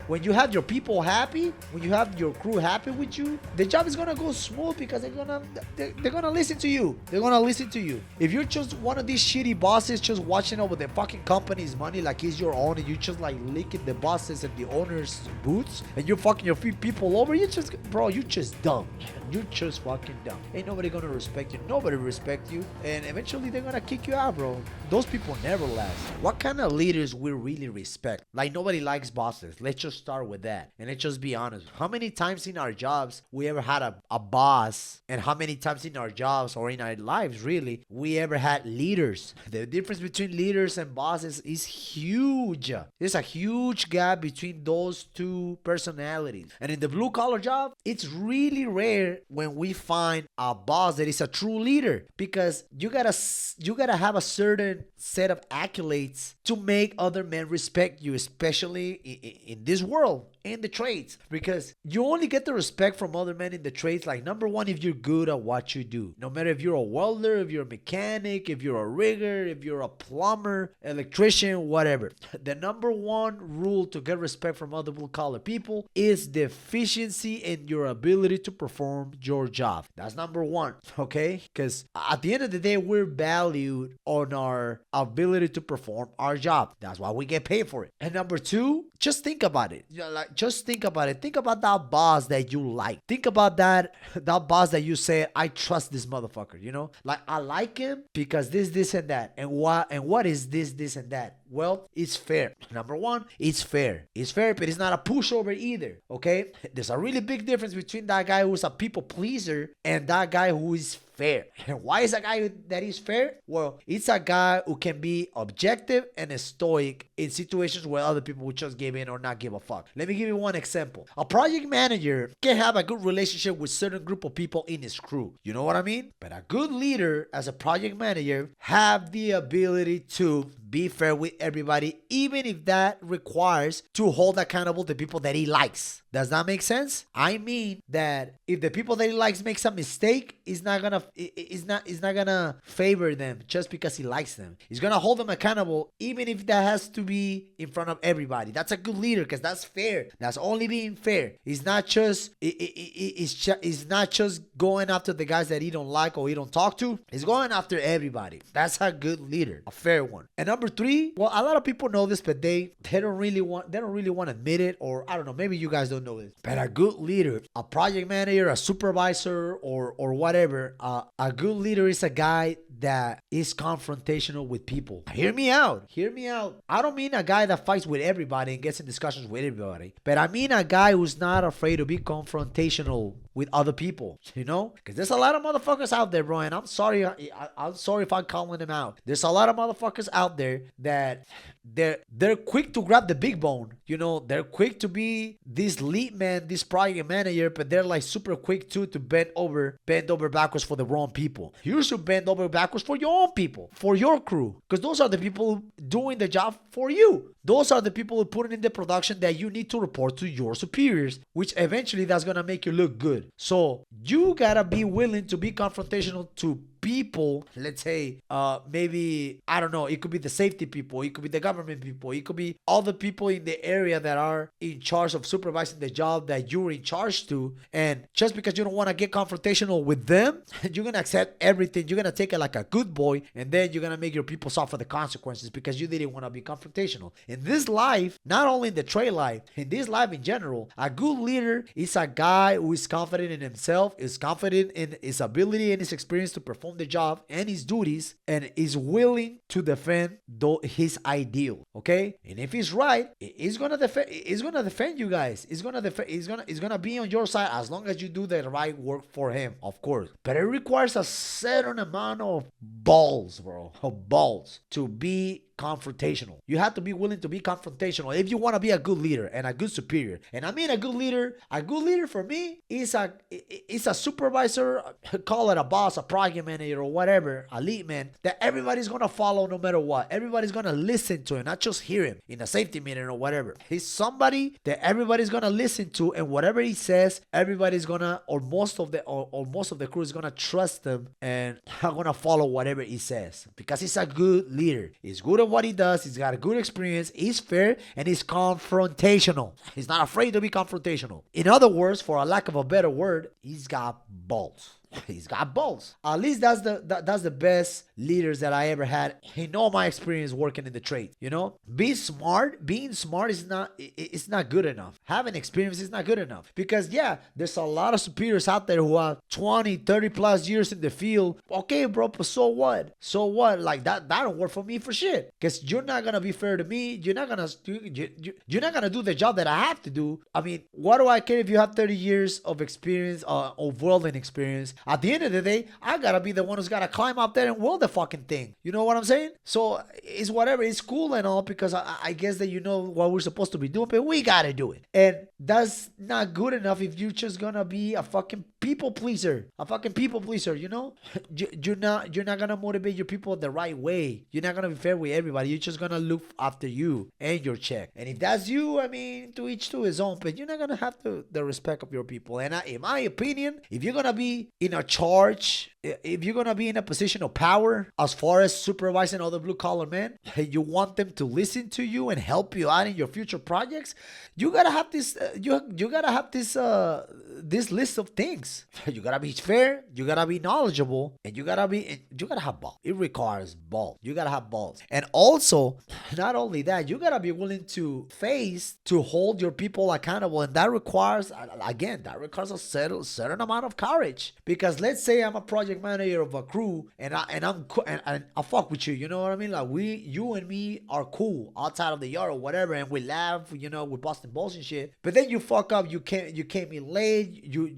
when you have your people happy, when you have your crew happy with you, the job is gonna go smooth because they're gonna listen to you. They're gonna listen to you. If you're just one of these shitty bosses just watching over the fucking company's money like it's your own, and you just like licking the bosses and the owners' boots, and you're fucking your people over, you just, bro, you just dumb. You're just fucking dumb. Ain't nobody gonna respect you. Nobody respect you, and eventually they're gonna kick you out, bro. Those people never last. What kind of leaders we really respect? Like, nobody likes bosses. Let's just start with that, and let's just be honest. How many times in our jobs we ever had a boss, and how many times in our jobs or in our lives really we ever had leaders? The difference between leaders and bosses is huge. There's a huge gap between those two personalities, and in the blue collar job, it's really rare when we find a boss that is a true leader, because you gotta have a certain set of accolades to make other men respect you, especially in this world, in the trades, because you only get the respect from other men in the trades, like, number one, if you're good at what you do. No matter if you're a welder, if you're a mechanic, if you're a rigger, if you're a plumber, electrician, whatever, the number one rule to get respect from other blue collar people is the efficiency in your ability to perform your job. That's number one, okay? Because at the end of the day, we're valued on our ability to perform our job. That's why we get paid for it. And number two, just think about it. Just think about it. Think about that boss that you like. Think about that boss that you say, I trust this motherfucker, Like, I like him because this, and that. And what is this, and that? Well, it's fair. Number one, it's fair. It's fair, but it's not a pushover either, okay? There's a really big difference between that guy who's a people pleaser and that guy who is fair. And why is a guy that is fair? Well, it's a guy who can be objective and stoic in situations where other people would just give in or not give a fuck. Let me give you one example. A project manager can have a good relationship with certain group of people in his crew. You know what I mean? But a good leader as a project manager have the ability to be fair with everybody, even if that requires to hold accountable the people that he likes. Does that make sense? I mean that if the people that he likes makes a mistake, he's not gonna favor them just because he likes them. He's gonna hold them accountable, even if that has to be in front of everybody. That's a good leader, because that's fair. That's only being fair. He's not just going after the guys that he don't like or he don't talk to. He's going after everybody. That's a good leader, a fair one. And number three, well, a lot of people know this, but they don't really want to admit it, or I don't know, maybe you guys don't know this. But a good leader, a project manager, a supervisor, or whatever, a good leader is a guy that is confrontational with people. Hear me out. I don't mean a guy that fights with everybody and gets in discussions with everybody, but I mean a guy who's not afraid to be confrontational with other people, because there's a lot of motherfuckers out there, bro, and I'm sorry if I'm calling them out. There's a lot of motherfuckers out there that they're quick to grab the big bone, they're quick to be this lead man, this project manager, but they're like super quick too to bend over backwards for the wrong people. You should bend over backwards for your own people, for your crew, because those are the people doing the job for you. Those are the people who put it in the production that you need to report to your superiors, which eventually that's gonna make you look good. So you gotta be willing to be confrontational to people. Let's say maybe, I don't know, it could be the safety people, it could be the government people, it could be all the people in the area that are in charge of supervising the job that you're in charge to. And just because you don't want to get confrontational with them, you're gonna accept everything, you're gonna take it like a good boy, and then you're gonna make your people suffer the consequences because you didn't want to be confrontational. In this life, not only in the trade life, in this life in general, a good leader is a guy who is confident in himself, is confident in his ability and his experience to perform the job and his duties, and is willing to defend his ideal. Okay, and if he's right, he's gonna defend you guys. He's gonna be on your side as long as you do the right work for him, of course. But it requires a certain amount of balls, bro, to be confrontational. You have to be willing to be confrontational if you want to be a good leader and a good superior. And I mean a good leader for me is a supervisor, call it a boss, a project manager, or whatever, a lead man that everybody's gonna follow no matter what. Everybody's gonna listen to him, not just hear him in a safety meeting or whatever. He's somebody that everybody's gonna listen to, and whatever he says, everybody's gonna, or most of the crew is gonna trust him and are gonna follow whatever he says, because he's a good leader. He's good at at what he does. He's got a good experience. He's fair and he's confrontational. He's not afraid to be confrontational. In other words, for a lack of a better word, he's got balls. He's got balls. At least that's the best leaders that I ever had in all my experience working in the trade. You know, being smart is not, it's not good enough. Having experience is not good enough, because yeah, there's a lot of superiors out there who have 20, 30 plus years in the field. Okay, bro, but so what? So what? Like that don't work for me for shit. Because you're not gonna be fair to me. You're not gonna do the job that I have to do. I mean, what do I care if you have 30 years of experience, of welding experience? At the end of the day, I gotta be the one who's gotta climb up there and weld the fucking thing. You know what I'm saying? So it's whatever. It's cool and all, because I guess that you know what we're supposed to be doing, but we gotta do it. And that's not good enough if you're just gonna be a fucking people pleaser. A fucking people pleaser, you know? You're not gonna motivate your people the right way. You're not gonna be fair with everybody. You're just gonna look after you and your check. And if that's you, I mean, to each to his own, but you're not gonna have the respect of your people. And in my opinion, if you're gonna be in a charge, if you're gonna be in a position of power as far as supervising other blue collar men, you want them to listen to you and help you out in your future projects, you gotta have this you gotta have this list of things. You gotta be fair, you gotta be knowledgeable, and you gotta have balls. It requires balls. You gotta have balls. And also, not only that, you gotta be willing to hold your people accountable, and that requires a certain amount of courage. Because let's say I'm a project manager of a crew, and I fuck with you, you know what I mean? Like you and me are cool outside of the yard or whatever, and we laugh, you know, we're busting balls and shit. But then you fuck up, you came in late, you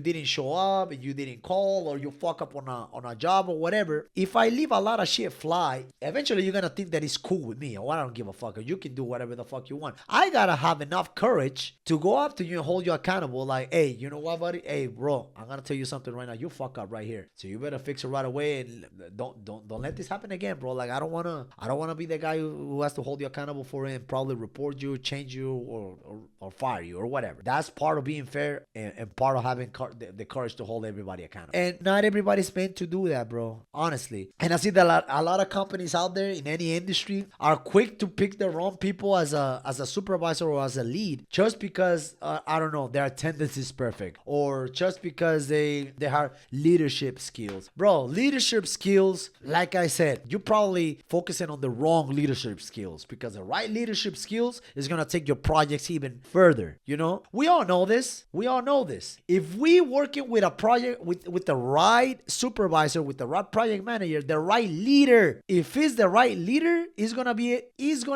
didn't show up, and you didn't call, or you fuck up on a job or whatever. If I leave a lot of shit fly, eventually you're gonna think that it's cool with me. Oh, I don't give a fuck. You can do whatever the fuck you want. I gotta have enough courage to go up to you and hold you accountable. Like, hey, you know what, buddy? Hey, bro, I'm gonna tell you something right now. You fuck up right here, so you better fix it right away, and don't let this happen again, bro. Like, I don't wanna be the guy who has to hold you accountable for it and probably report you, change you, or fire you or whatever. That's part of being fair and part of having the courage to hold everybody accountable. And not everybody's meant to do that, bro. Honestly. And I see that a lot of companies out there in any industry are quick to pick the wrong people as a supervisor or as a lead, just because I don't know, their attendance is perfect, or just because they have leadership skills. Bro, leadership skills, like I said, you're probably focusing on the wrong leadership skills, because the right leadership skills is gonna take your projects even further. You know, we all know this. If we working with a project with the right supervisor, with the right project manager, the right leader, if he's the right leader, he's gonna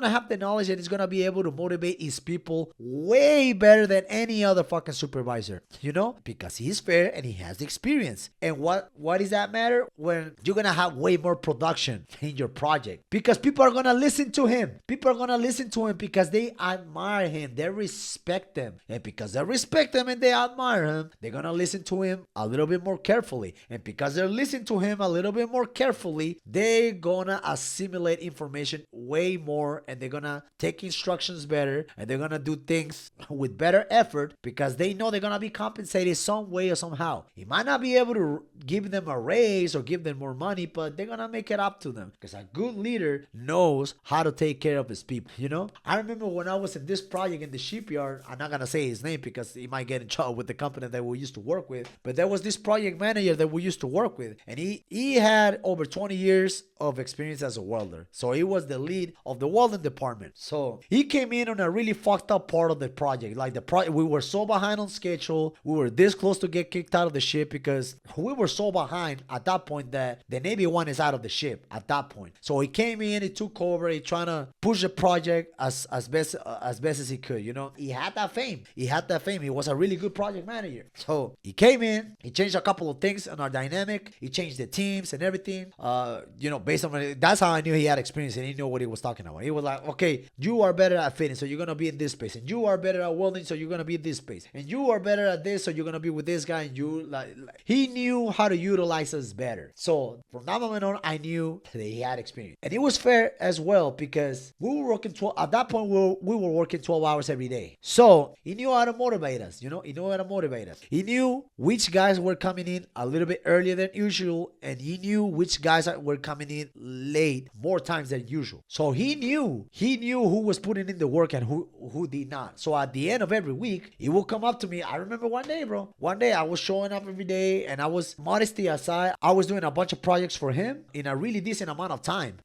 have the knowledge, and he's gonna be able to motivate his people way better than any other fucking supervisor. You know, because he's fair and he has the experience. And what does that matter when you're gonna have way more production in your project? Because people are gonna listen to him. People are gonna listen to him because they admire him, they respect him, and because they respect him and they admire him, they're gonna listen to him a little bit more carefully. And because they're listening to him a little bit more carefully, they're gonna assimilate information way more, and they're gonna take instructions better, and they're gonna do things with better effort, because they know they're gonna be compensated some way or somehow. He might not be able to give them a raise or give them more money, but they're gonna make it up to them, because a good leader knows how to take care of his people. You know, I remember when I was in this project in the shipyard, I'm not gonna say his name because he might get in trouble with the company that we used to work with, but there was this project manager that we used to work with, and he had over 20 years of experience as a welder. So he was the lead of the welding department. So he came in on a really fucked up part of the project. Like we were so behind on schedule. We were this close to get kicked out of the ship, because we were so behind at that point that the Navy one is out of the ship at that point. So he came in, he took over, he trying to push the project as best as he could. You know, he had that fame. He was a really good project manager. So he came in, he changed a couple of things in our dynamic. He changed the teams and everything. You know, based on that's how I knew he had experience and he knew what he was talking about. He was like, okay, you are better at fitting, so you're gonna be in this space, and you are better at welding, so you're gonna be in this space, and you are better at this, so you're gonna be with this guy, and you he knew how to utilize us better. So from that moment on, I knew that he had experience, and it was fair as well because we were working 12. At that point, we were working 12 hours every day. So he knew how to motivate us. He knew how to motivate us. He knew which guys were coming in a little bit earlier than usual, and he knew which guys were coming in late more times than usual. So he knew who was putting in the work and who did not. So at the end of every week, he will come up to me. I remember one day, bro. One day I was showing up every day, and I was, modesty aside, I was doing a bunch of projects for him in a really decent amount of time.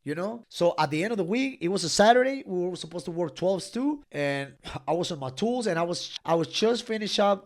So at the end of the week, it was a Saturday. We were supposed to work 12s too, and I was on my tools, and I was just finished up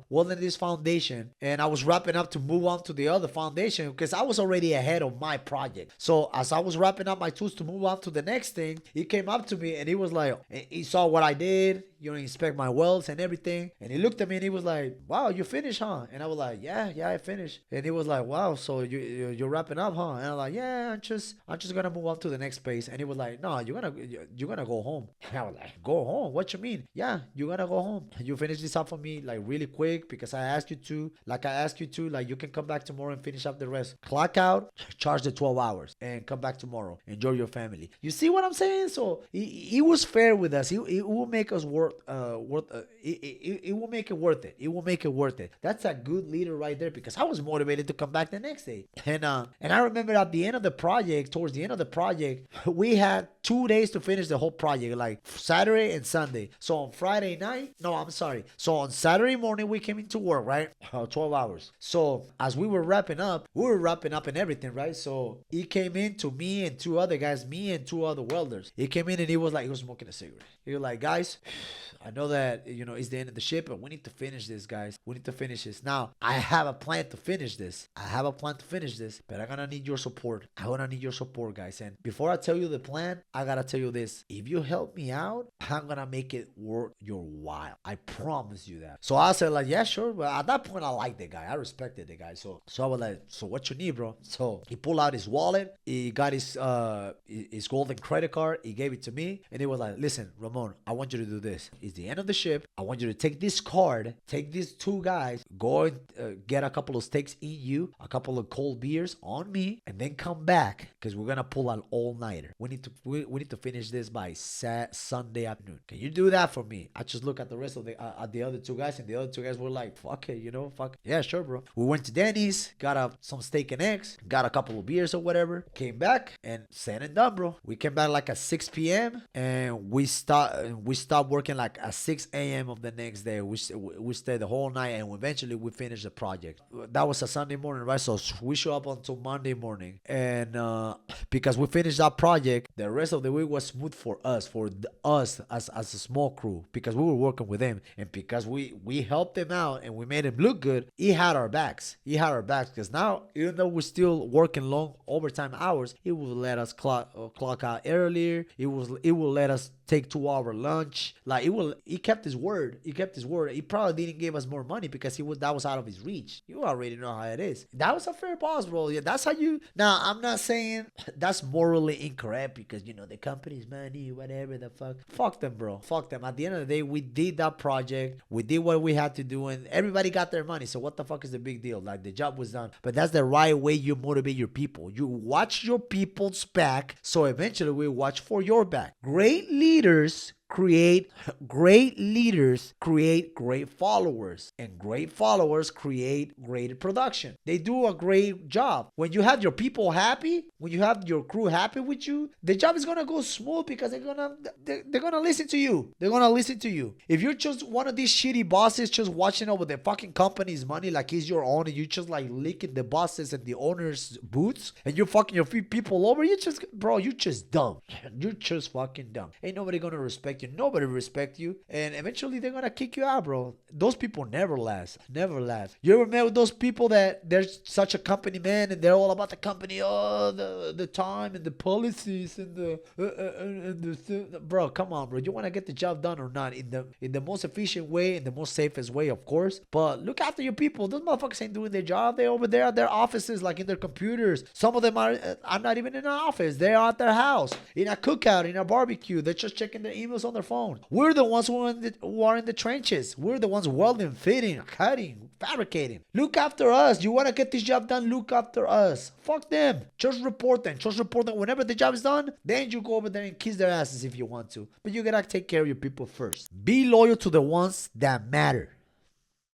Wilderness Foundation, and I was wrapping up to move on to the other foundation because I was already ahead of my project. So as I was wrapping up my tools to move on to the next thing, he came up to me and he was like, he saw what I did, inspect my welds and everything, and he looked at me and he was like, "Wow, you finished, huh?" And I was like, "Yeah, I finished." And he was like, "Wow, so you're wrapping up, huh?" And I'm like, "Yeah, I'm just gonna move on to the next phase." And he was like, "No, you're gonna go home." And I was like, "Go home? What you mean?" "Yeah, you're gonna go home. You finish this up for me like really quick because I asked you to. Like you can come back tomorrow and finish up the rest. Clock out, charge the 12 hours, and come back tomorrow. Enjoy your family." You see what I'm saying? So he was fair with us. He will make us work. It will make it worth it. It will make it worth it. That's a good leader right there because I was motivated to come back the next day. And I remember at the end of the project, towards the end of the project, we had 2 days to finish the whole project, like Saturday and Sunday. So on Friday night, no, I'm sorry. So on Saturday morning, we came into work, right? 12 hours. So as we were wrapping up and everything, right? So he came in to me and two other guys, me and two other welders. He came in and he was smoking a cigarette. He was like, "Guys, I know that, it's the end of the ship, but we need to finish this, guys. We need to finish this. Now, I have a plan to finish this. But I'm going to need your support. Guys. And before I tell you the plan, I got to tell you this. If you help me out, I'm going to make it worth your while. I promise you that." So I said, like, "Yeah, sure." But at that point, I liked the guy. I respected the guy. So I was like, "So what you need, bro?" So he pulled out his wallet. He got his golden credit card. He gave it to me. And he was like, "Listen, Ramon, I want you to do this. It's the end of the ship. I want you to take this card, take these two guys, go and get a couple of steaks in you, a couple of cold beers on me, and then come back because we're gonna pull an all-nighter. We need to finish this by Sunday afternoon. Can you do that for me?" I just look at the rest of the other two guys, and the other two guys were like, "Fuck it, fuck it. Yeah, sure, bro." We went to Denny's, got some steak and eggs, got a couple of beers or whatever, came back, and said and done, bro. We came back like at 6 p.m. and we stopped working like at 6 a.m. of the next day. We stayed the whole night, and eventually we finished the project. That was a Sunday morning, right? So we show up until Monday morning, and because we finished that project, the rest of the week was smooth for us as a small crew because we were working with him, and because we helped him out and we made him look good. He had our backs because now, even though we're still working long overtime hours, he will let us clock out earlier. It will let us take 2-hour lunch. Like he kept his word. He probably didn't give us more money because that was out of his reach. You already know how it is. That was a fair boss, bro. Yeah, that's how you. Now, I'm not saying that's morally incorrect because the company's money, whatever the fuck. Fuck them, bro. Fuck them. At the end of the day, we did that project. We did what we had to do, and everybody got their money. So what the fuck is the big deal? Like, the job was done. But that's the right way you motivate your people. You watch your people's back, so eventually we watch for your back. Great leaders create great followers, and great followers create great production. They do a great job. When you have your people happy, when you have your crew happy with you, the job is gonna go smooth because they're gonna listen to you. If you're just one of these shitty bosses just watching over the fucking company's money like it's your own, and you just like licking the bosses and the owner's boots, and you're fucking your people over, you're just dumb. You're just fucking dumb. Ain't nobody gonna respect you. Nobody respect you, and eventually they're gonna kick you out, bro. Those people never last. You ever met with those people that they're such a company man and they're all about the company, the time and the policies and the bro? Come on, bro. You want to get the job done or not in the most efficient way, in the most safest way, of course. But look after your people. Those motherfuckers ain't doing their job. They're over there at their offices, like in their computers. Some of them are not even in an office. They're at their house, in a cookout, in a barbecue. They're just checking their emails on their phone. We're the ones who are in the trenches. We're the ones welding, fitting, cutting, fabricating. Look after us. You want to get this job done? Look after us. Fuck them. Just report them. Just report them. Whenever the job is done, then you go over there and kiss their asses if you want to. But you gotta take care of your people first. Be loyal to the ones that matter.